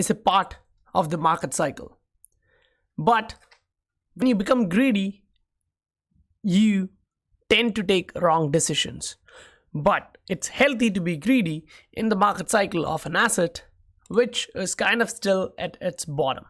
is a part of the market cycle. But when you become greedy, you tend to take wrong decisions. But it's healthy to be greedy in the market cycle of an asset which is kind of still at its bottom.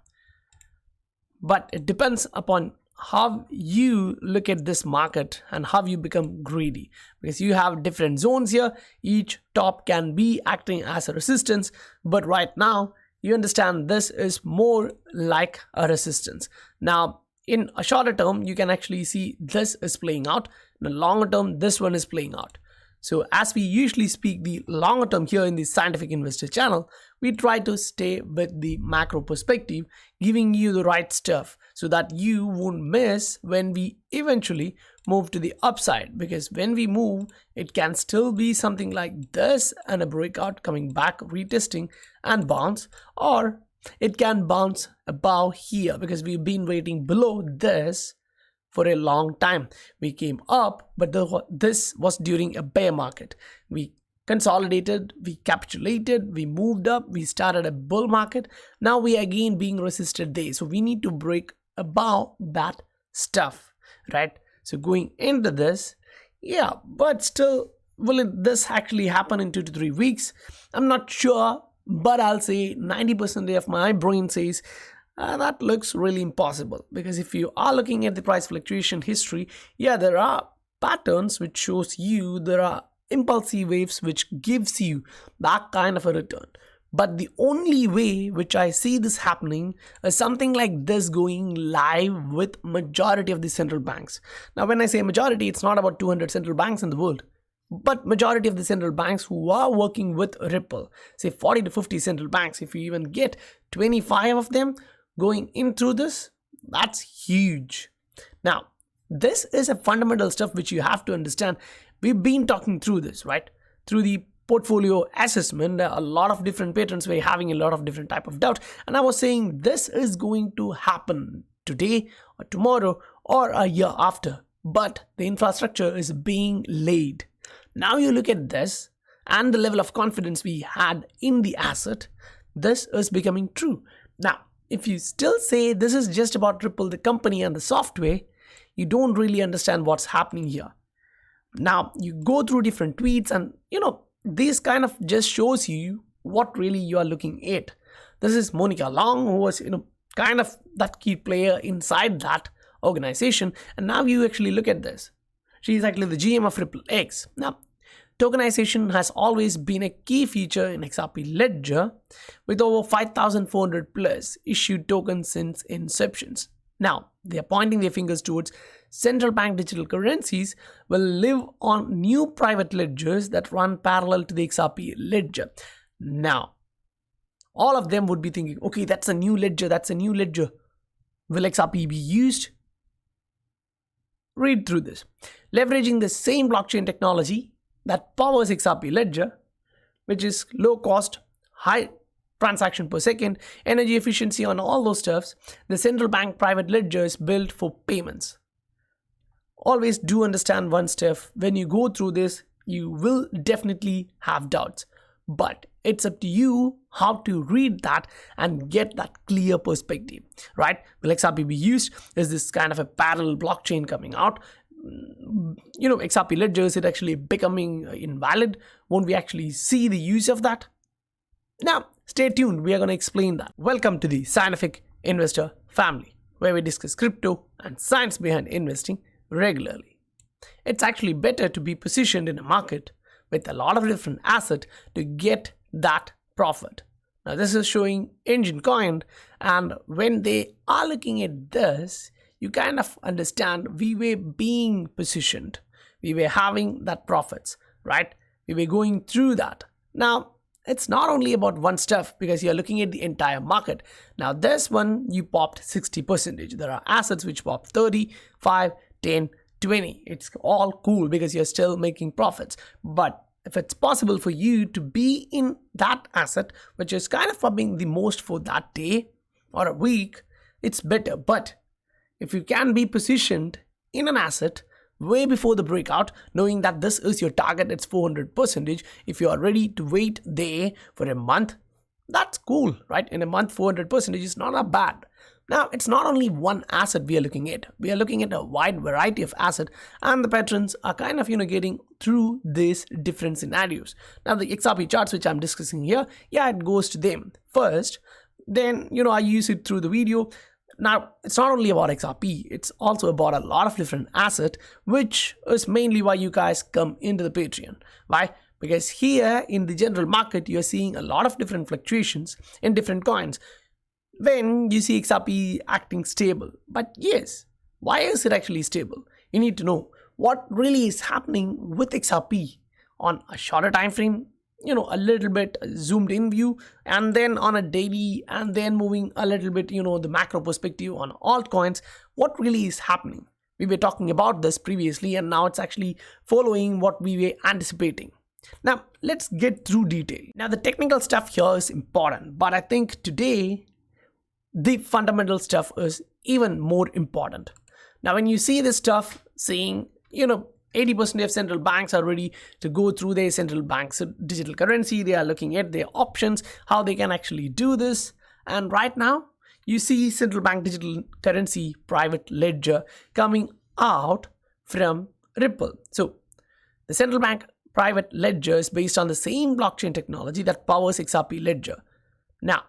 But it depends upon how you look at this market and how you become greedy, because you have different zones here. Each top can be acting as a resistance, but right now you understand this is more like a resistance. Now in a shorter term, you can actually see this is playing out. In the longer term, this one is playing out. So as we usually speak the longer term here in the Scientific Investor channel, we try to stay with the macro perspective, giving you the right stuff so that you won't miss when we eventually move to the upside. Because when we move, it can still be something like this and a breakout coming back, retesting and bounce, or it can bounce above here because we've been waiting below this for a long time. We came up, but this was during a bear market. We consolidated, we capitulated, we moved up, we started a bull market. Now we are again being resisted there. So we need to break above that stuff, right? So going into this, yeah, but still, will this actually happen in 2 to 3 weeks? I'm not sure, but I'll say 90% of my brain says that looks really impossible, because if you are looking at the price fluctuation history, yeah, there are patterns which shows you there are impulsive waves which gives you that kind of a return. But the only way which I see this happening is something like this going live with majority of the central banks. Now when I say majority, it's not about 200 central banks in the world, but majority of the central banks who are working with Ripple, say 40 to 50 central banks. If you even get 25 of them going in through this, that's huge. Now this is a fundamental stuff which you have to understand. We've been talking through this, right? Through the portfolio assessment, a lot of different patterns, we're having a lot of different type of doubt, and I was saying this is going to happen today or tomorrow or a year after, but the infrastructure is being laid. Now you look at this and the level of confidence we had in the asset, this is becoming true. Now if you still say this is just about Ripple, the company and the software, you don't really understand what's happening here. Now you go through different tweets and this kind of just shows you what really you are looking at. This is Monica Long, who was kind of that key player inside that organization, and now you actually look at this. She is actually the GM of Ripple X. Now tokenization has always been a key feature in XRP Ledger, with over 5,400 plus issued tokens since inceptions. Now they are pointing their fingers towards central bank digital currencies will live on new private ledgers that run parallel to the XRP ledger. Now all of them would be thinking, okay, that's a new ledger, will XRP be used? Read through this. Leveraging the same blockchain technology that powers XRP ledger, which is low cost, high transaction per second, energy efficiency, on all those stuffs, the central bank private ledger is built for payments. Always do understand one stuff. When you go through this, you will definitely have doubts, but it's up to you how to read that and get that clear perspective, right? Will XRP be used? Is this kind of a parallel blockchain coming out? XRP ledger, is it actually becoming invalid? Won't we actually see the use of that? Now stay tuned, we are going to explain that. Welcome to the Scientific Investor family, where we discuss crypto and science behind investing regularly. It's actually better to be positioned in a market with a lot of different assets to get that profit. Now this is showing Engine Coin, and when they are looking at this, you kind of understand we were being positioned, we were having that profits, right? We were going through that. Now it's not only about one stuff, because you're looking at the entire market. Now this one you popped 60%. There are assets which popped 30, 5, 10, 20. It's all cool because you're still making profits. But if it's possible for you to be in that asset which is kind of popping the most for that day or a week, it's better. But if you can be positioned in an asset way before the breakout, knowing that this is your target, it's 400%, if you are ready to wait there for a month, That's cool, right? In a month, 400% is not that bad. Now, it's not only one asset we are looking at. We are looking at a wide variety of assets, and the patrons are kind of, getting through these different scenarios. Now, the XRP charts which I'm discussing here, yeah, it goes to them first. Then, I use it through the video. Now, it's not only about XRP, it's also about a lot of different assets, which is mainly why you guys come into the Patreon. Why? Because here in the general market, you're seeing a lot of different fluctuations in different coins. When you see XRP acting stable. But yes, why is it actually stable? You need to know what really is happening with XRP on a shorter time frame, a little bit zoomed in view, and then on a daily, and then moving a little bit, the macro perspective on altcoins. What really is happening? We were talking about this previously, and now it's actually following what we were anticipating. Now, let's get through detail. Now, the technical stuff here is important, but I think today, the fundamental stuff is even more important. Now, when you see this stuff saying, 80% of central banks are ready to go through their central bank's digital currency, they are looking at their options, how they can actually do this. And right now, you see central bank digital currency private ledger coming out from Ripple. So, the central bank private ledger is based on the same blockchain technology that powers XRP ledger. Now,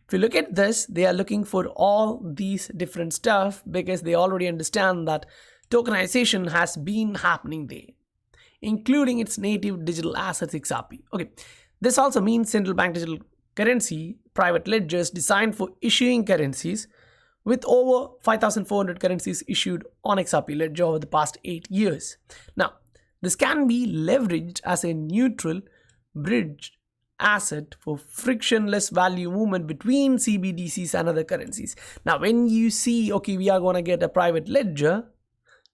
if you look at this, they are looking for all these different stuff because they already understand that tokenization has been happening there, including its native digital assets XRP. Okay, this also means central bank digital currency private ledgers designed for issuing currencies, with over 5,400 currencies issued on XRP ledger over the past 8 years. Now, this can be leveraged as a neutral bridge asset for frictionless value movement between CBDCs and other currencies. Now, when you see, okay, we are going to get a private ledger,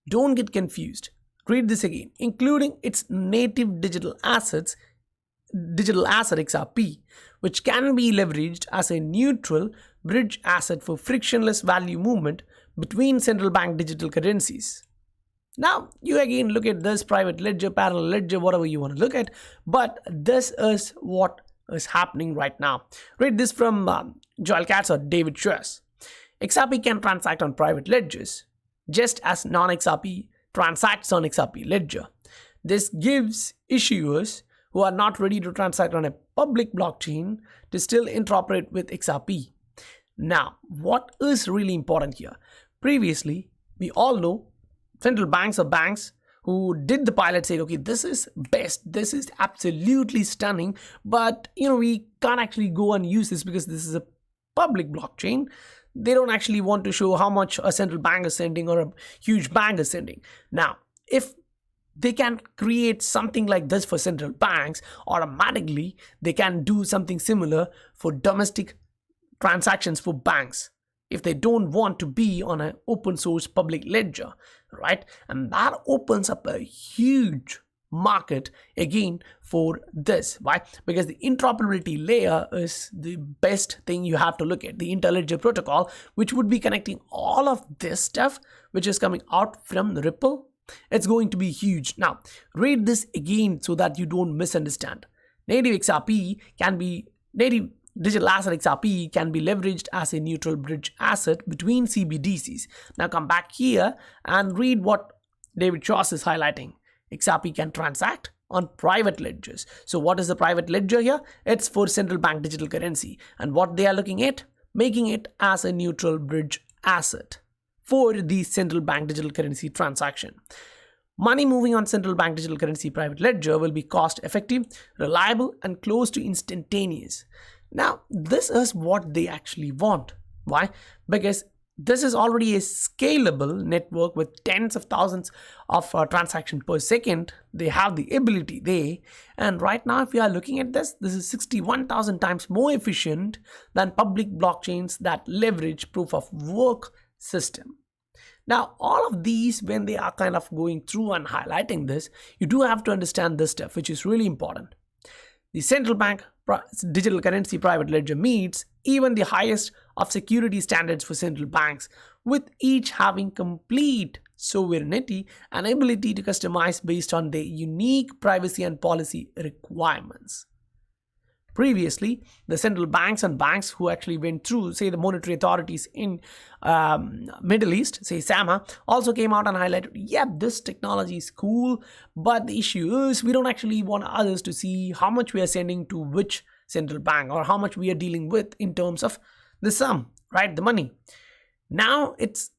don't get confused. Read this again. Including its native digital asset XRP, which can be leveraged as a neutral bridge asset for frictionless value movement between central bank digital currencies. Now, you again look at this private ledger, parallel ledger, whatever you want to look at, but this is what is happening right now. Read this from Joel Katz or David Schwartz. XRP can transact on private ledgers, just as non-XRP transacts on XRP ledger. This gives issuers who are not ready to transact on a public blockchain to still interoperate with XRP. Now, what is really important here? Previously, we all know central banks or banks who did the pilot said, okay, this is best, this is absolutely stunning, but we can't actually go and use this because this is a public blockchain. They don't actually want to show how much a central bank is sending or a huge bank is sending. Now, if they can create something like this for central banks, automatically they can do something similar for domestic transactions for banks if they don't want to be on an open source public ledger, right? And that opens up a huge market again for this. Why? Because the interoperability layer is the best thing you have to look at. The Interledger protocol, which would be connecting all of this stuff which is coming out from Ripple, it's going to be huge. Now, read this again so that you don't misunderstand. Native digital asset XRP can be leveraged as a neutral bridge asset between CBDCs. Now come back here and read what David Schwartz is highlighting. XRP can transact on private ledgers. So what is the private ledger here? It's for central bank digital currency. And what they are looking at, making it as a neutral bridge asset for the central bank digital currency transaction. Money moving on central bank digital currency private ledger will be cost effective, reliable, and close to instantaneous. Now, this is what they actually want. Why? Because this is already a scalable network with tens of thousands of transactions per second. They have the ability there. And right now, if you are looking at this, this is 61,000 times more efficient than public blockchains that leverage proof of work system. Now, all of these, when they are kind of going through and highlighting this, you do have to understand this stuff, which is really important. The central bank digital currency private ledger meets even the highest of security standards for central banks, with each having complete sovereignty and ability to customize based on their unique privacy and policy requirements. Previously, the central banks and banks who actually went through, say, the monetary authorities in Middle East, say SAMA, also came out and highlighted, yeah, this technology is cool, but the issue is we don't actually want others to see how much we are sending to which central bank or how much we are dealing with in terms of the sum, right, the money. Now it's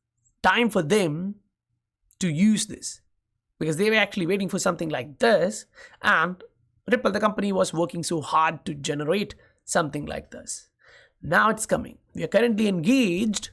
time for them to use this, because they were actually waiting for something like this, and Ripple, the company, was working so hard to generate something like this. Now it's coming. We are currently engaged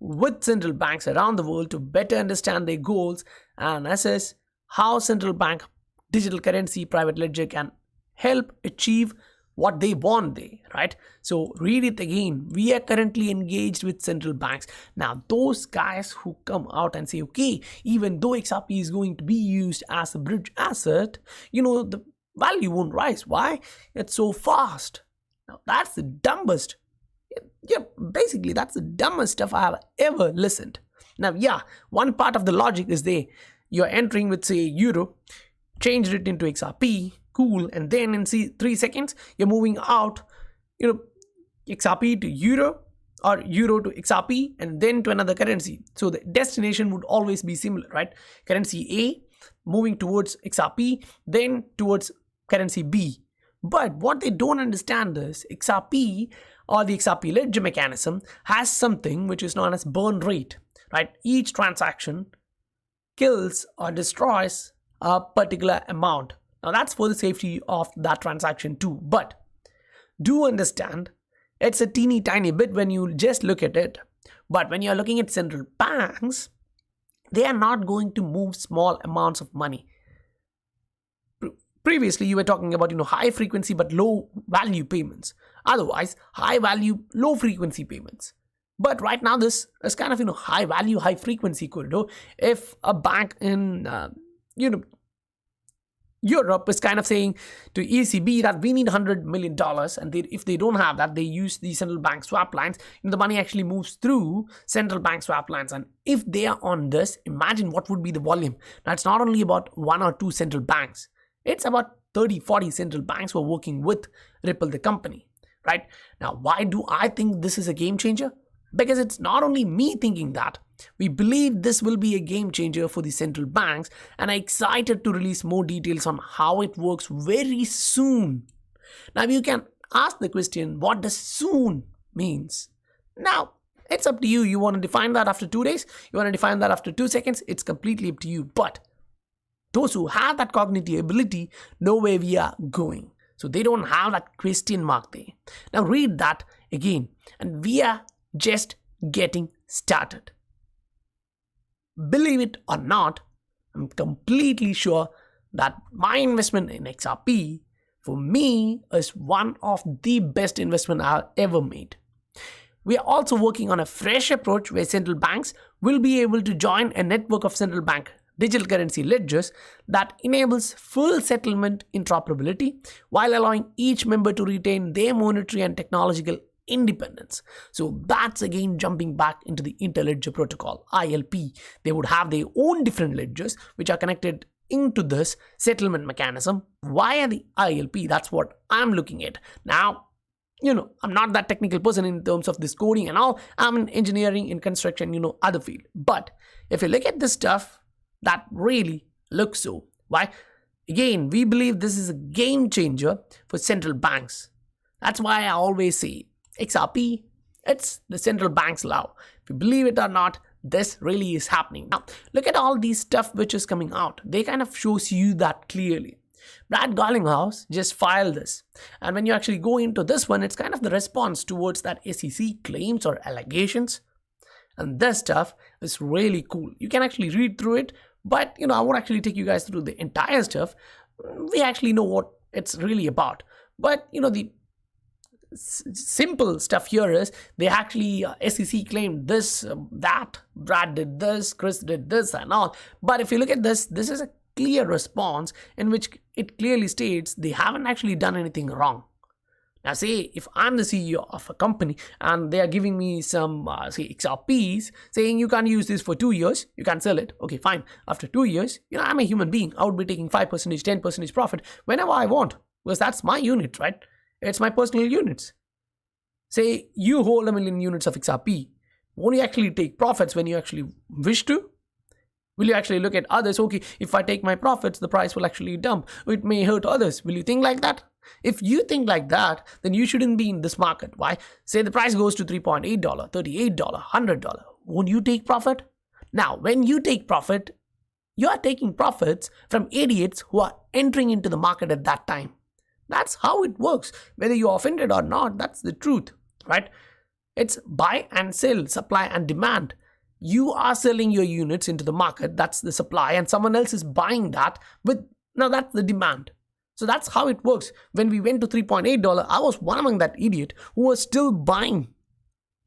with central banks around the world to better understand their goals and assess how central bank digital currency private ledger can help achieve what they want there, right? So read it again. We are currently engaged with central banks. Now, those guys who come out and say, okay, even though XRP is going to be used as a bridge asset, the value won't rise. Why? It's so fast. Now, that's the dumbest. Yeah, basically, that's the dumbest stuff I have ever listened. Now, yeah, one part of the logic is there. You're entering with, say, euro, changed it into XRP, cool, and then in 3 seconds, you're moving out, XRP to euro, or euro to XRP, and then to another currency. So the destination would always be similar, right? Currency A moving towards XRP, then towards currency B. But what they don't understand is XRP, or the XRP ledger mechanism, has something which is known as burn rate, right? Each transaction kills or destroys a particular amount. Now that's for the safety of that transaction too. But do understand, it's a teeny tiny bit when you just look at it. But when you're looking at central banks, they are not going to move small amounts of money. Previously, you were talking about, high frequency but low value payments. Otherwise, high value, low frequency payments. But right now, this is kind of, high value, high frequency corridor. If a bank in, Europe is kind of saying to ECB that we need $100 million, and if they don't have that, they use the central bank swap lines, the money actually moves through central bank swap lines. And if they are on this, imagine what would be the volume. Now, it's not only about 1 or 2 central banks. It's about 30, 40 central banks who are working with Ripple, the company, right? Now, why do I think this is a game changer? Because it's not only me thinking that. We believe this will be a game changer for the central banks, and I'm excited to release more details on how it works very soon. Now, you can ask the question, what does soon means? Now, it's up to you. You want to define that after 2 days? You want to define that after 2 seconds? It's completely up to you. But those who have that cognitive ability know where we are going. So they don't have that question mark there. Now read that again. And we are just getting started. Believe it or not, I'm completely sure that my investment in XRP, for me, is one of the best investments I've ever made. We are also working on a fresh approach where central banks will be able to join a network of central bank digital currency ledgers that enables full settlement interoperability while allowing each member to retain their monetary and technological independence. So that's again jumping back into the Interledger Protocol, ILP. They would have their own different ledgers which are connected into this settlement mechanism via the ILP. That's what I'm looking at. Now, I'm not that technical person in terms of this coding and all. I'm in engineering, in construction, other field. But if you look at this stuff, that really looks so. Why? Again, we believe this is a game changer for central banks. That's why I always say XRP, it's the central bank's law. If you believe it or not, this really is happening. Now, look at all these stuff which is coming out. They kind of shows you that clearly. Brad Garlinghouse just filed this. And when you actually go into this one, it's kind of the response towards that SEC claims or allegations. And this stuff is really cool. You can actually read through it, but I won't actually take you guys through the entire stuff. We actually know what it's really about. But the simple stuff here is they actually SEC claimed this, that, Brad did this, Chris did this and all. But if you look at this, this is a clear response in which it clearly states they haven't actually done anything wrong. Now, say if I'm the CEO of a company and they are giving me some, say, XRPs, saying you can't use this for 2 years, you can't sell it. Okay, fine. After 2 years, I'm a human being. I would be taking 5%, 10% profit whenever I want, because that's my unit, right? It's my personal units. Say you hold 1,000,000 units of XRP. Won't you actually take profits when you actually wish to? Will you actually look at others? Okay, if I take my profits, the price will actually dump. It may hurt others. Will you think like that? If you think like that, then you shouldn't be in this market. Why? Say the price goes to $3.8, $38, $100. Won't you take profit? Now, when you take profit, you are taking profits from idiots who are entering into the market at that time. That's how it works. Whether you're offended or not, that's the truth, right? It's buy and sell, supply and demand. You are selling your units into the market, that's the supply, and someone else is buying that with, now that's the demand. So that's how it works. When we went to $3.8, I was one among that idiot who was still buying.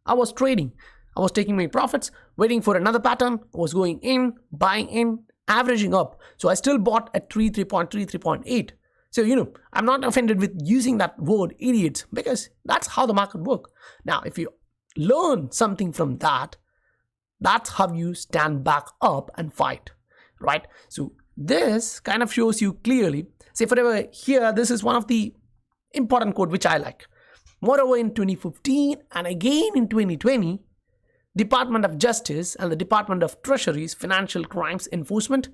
I was trading. I was taking my profits, waiting for another pattern, was going in, buying in, averaging up. So I still bought at 3.3, 3.8. So, I'm not offended with using that word idiots because that's how the market works. Now, if you learn something from that, that's how you stand back up and fight, right? So this kind of shows you clearly. Say forever here, this is one of the important quote which I like. Moreover, in 2015 and again in 2020, Department of Justice and the Department of Treasury's Financial Crimes Enforcement,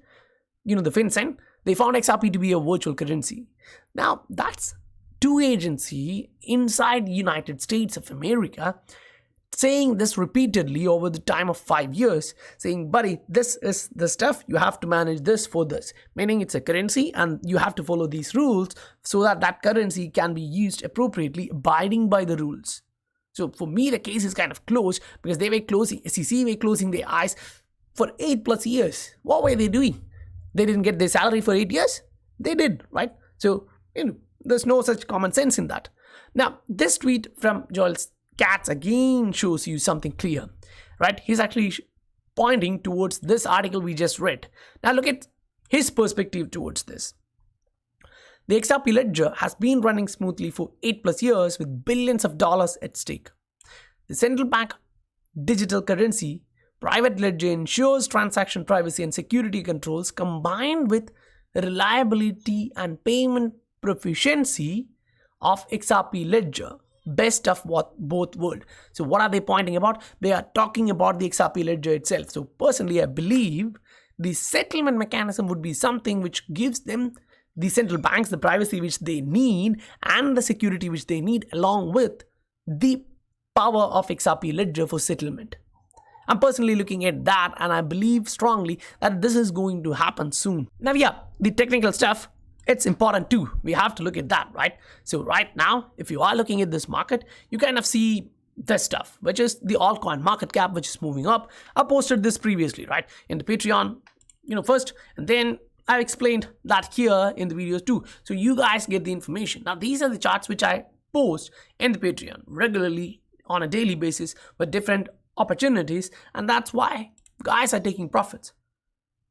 the FinCEN, they found XRP to be a virtual currency. Now, that's two agencies inside the United States of America saying this repeatedly over the time of 5 years, saying, buddy, this is the stuff, you have to manage this for this, meaning it's a currency and you have to follow these rules so that that currency can be used appropriately, abiding by the rules. So for me, the case is kind of closed because they were closing, SEC were closing their eyes for 8+ years. What were they doing? They didn't get their salary for 8 years? They did, right? So, there's no such common sense in that. Now, this tweet from Joel Katz again shows you something clear, right? He's actually pointing towards this article we just read. Now look at his perspective towards this. The XRP ledger has been running smoothly for 8+ years with billions of dollars at stake. The central bank digital currency private ledger ensures transaction privacy and security controls combined with reliability and payment proficiency of XRP ledger. Best of both worlds. So what are they pointing about? They are talking about the XRP ledger itself. So personally, I believe the settlement mechanism would be something which gives them, the central banks, the privacy which they need and the security which they need, along with the power of XRP ledger for settlement. I'm personally looking at that and I believe strongly that this is going to happen soon. Now, yeah, the technical stuff, it's important too. We have to look at that, right? So right now, if you are looking at this market, you kind of see this stuff, which is the altcoin market cap, which is moving up. I posted this previously, right? In the Patreon, first, and then I explained that here in the videos too. So you guys get the information. Now, these are the charts which I post in the Patreon regularly on a daily basis with different opportunities. And that's why guys are taking profits.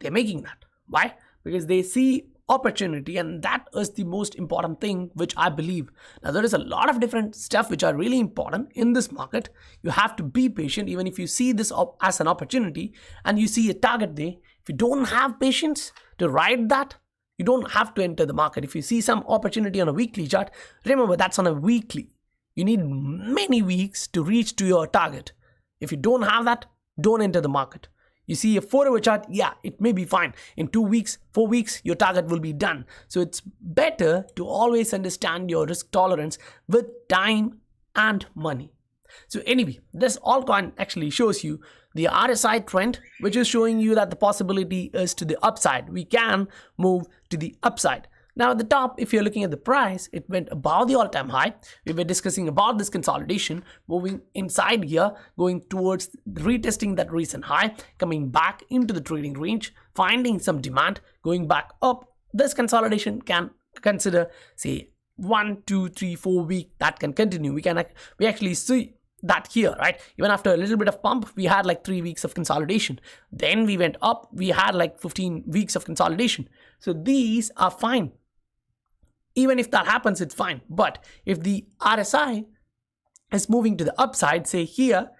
They're making that. Why? Because they see opportunity, and that is the most important thing which I believe. Now there is a lot of different stuff which are really important in this market. You have to be patient. Even if you see this as an opportunity and you see a target there, if you don't have patience to ride that, you don't have to enter the market. If you see some opportunity on a weekly chart, remember that's on a weekly. You need many weeks to reach to your target. If you don't have that, don't enter the market. You see a 4-hour chart, yeah, it may be fine. In 2 weeks, 4 weeks, your target will be done. So it's better to always understand your risk tolerance with time and money. So anyway, this altcoin actually shows you the RSI trend, which is showing you that the possibility is to the upside. We can move to the upside. Now at the top, if you're looking at the price, it went above the all-time high. We were discussing about this consolidation, moving inside here, going towards retesting that recent high, coming back into the trading range, finding some demand, going back up. This consolidation can consider, say, 1, 2, 3, 4 weeks that can continue. We actually see that here, right? Even after a little bit of pump, we had like 3 weeks of consolidation. Then we went up, we had like 15 weeks of consolidation. So these are fine. Even if that happens, it's fine. But if the RSI is moving to the upside, say here,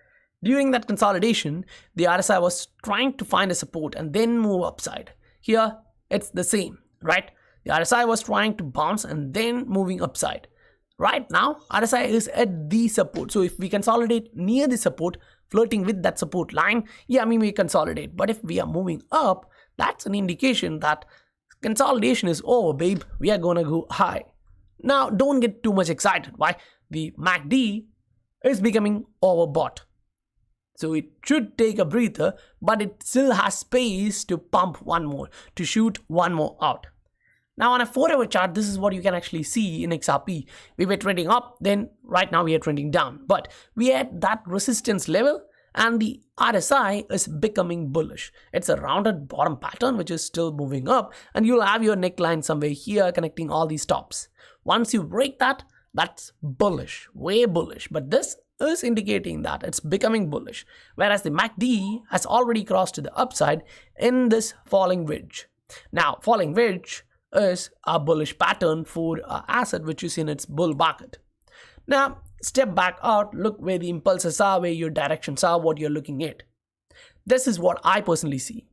during that consolidation, the RSI was trying to find a support and then move upside. Here, it's the same, right? The RSI was trying to bounce and then moving upside. right now RSI is at the support. So if we consolidate near the support, flirting with that support line, yeah, we may consolidate. But if we are moving up, that's an indication that consolidation is over, babe. We are gonna go high. Now don't get too much excited. Why? The MACD is becoming overbought. So it should take a breather, but it still has space to pump one more, to shoot one more out. Now on a 4-hour chart, this is what you can actually see in XRP. We were trending up, then right now we are trending down. But we are at that resistance level and the RSI is becoming bullish. It's a rounded bottom pattern which is still moving up, and you'll have your neckline somewhere here connecting all these tops. Once you break that, that's bullish, way bullish. But this is indicating that it's becoming bullish, whereas the MACD has already crossed to the upside in this falling wedge. Now, falling wedge is a bullish pattern for an asset which is in its bull market. Now, step back out, look where the impulses are, where your directions are, what you're looking at. This is what I personally see.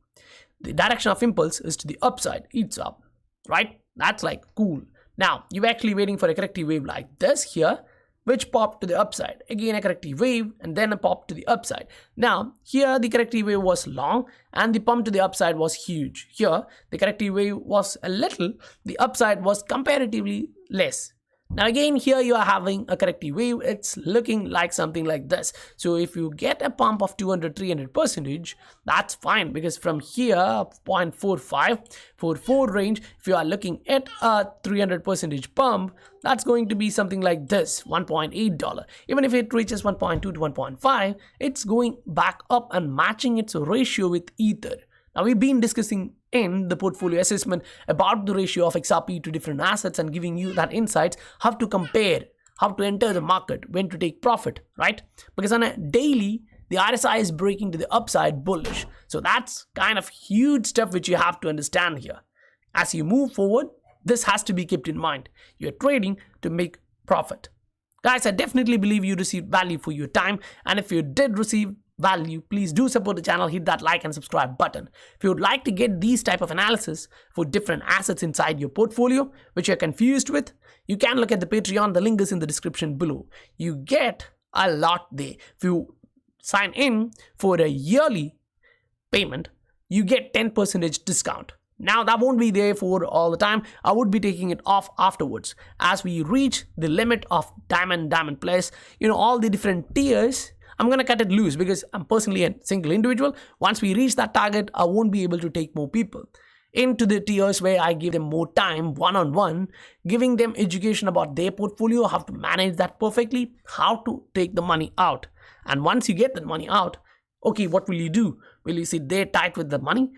The direction of impulse is to the upside, it's up, right? That's like cool. Now, you're actually waiting for a corrective wave like this here, which popped to the upside. Again, a corrective wave and then a pop to the upside. Now, here the corrective wave was long and the pump to the upside was huge. Here, the corrective wave was a little, the upside was comparatively less. Now again, here you are having a corrective wave. It's looking like something like this. So if you get a pump of 200-300%, that's fine, because from here 0.45 for 4 range, if you are looking at a 300% pump, that's going to be something like this, $1.8. Even if it reaches 1.2 to 1.5, it's going back up and matching its ratio with Ether. Now we've been discussing in the portfolio assessment about the ratio of XRP to different assets and giving you that insights, how to compare, how to enter the market, when to take profit, right? Because on a daily, the RSI is breaking to the upside bullish. So that's kind of huge stuff which you have to understand here. As you move forward, this has to be kept in mind. You're trading to make profit. Guys, I definitely believe you received value for your time, and if you did receive value, please do support the channel, hit that like and subscribe button. If you would like to get these type of analysis for different assets inside your portfolio which you're confused with, you can look at the Patreon. The link is in the description below. You get a lot there. If you sign in for a yearly payment, you get 10% discount. Now that won't be there for all the time. I would be taking it off afterwards as we reach the limit of Diamond Plus, all the different tiers. I'm going to cut it loose because I'm personally a single individual. Once we reach that target, I won't be able to take more people into the tiers where I give them more time one-on-one, giving them education about their portfolio, how to manage that perfectly, how to take the money out. And once you get the money out, okay, what will you do? Will you sit there tight with the money,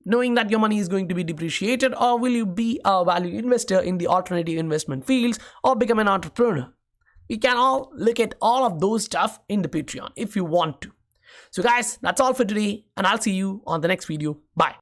knowing that your money is going to be depreciated, or will you be a value investor in the alternative investment fields or become an entrepreneur? We can all look at all of those stuff in the Patreon if you want to. So guys, that's all for today, and I'll see you on the next video. Bye.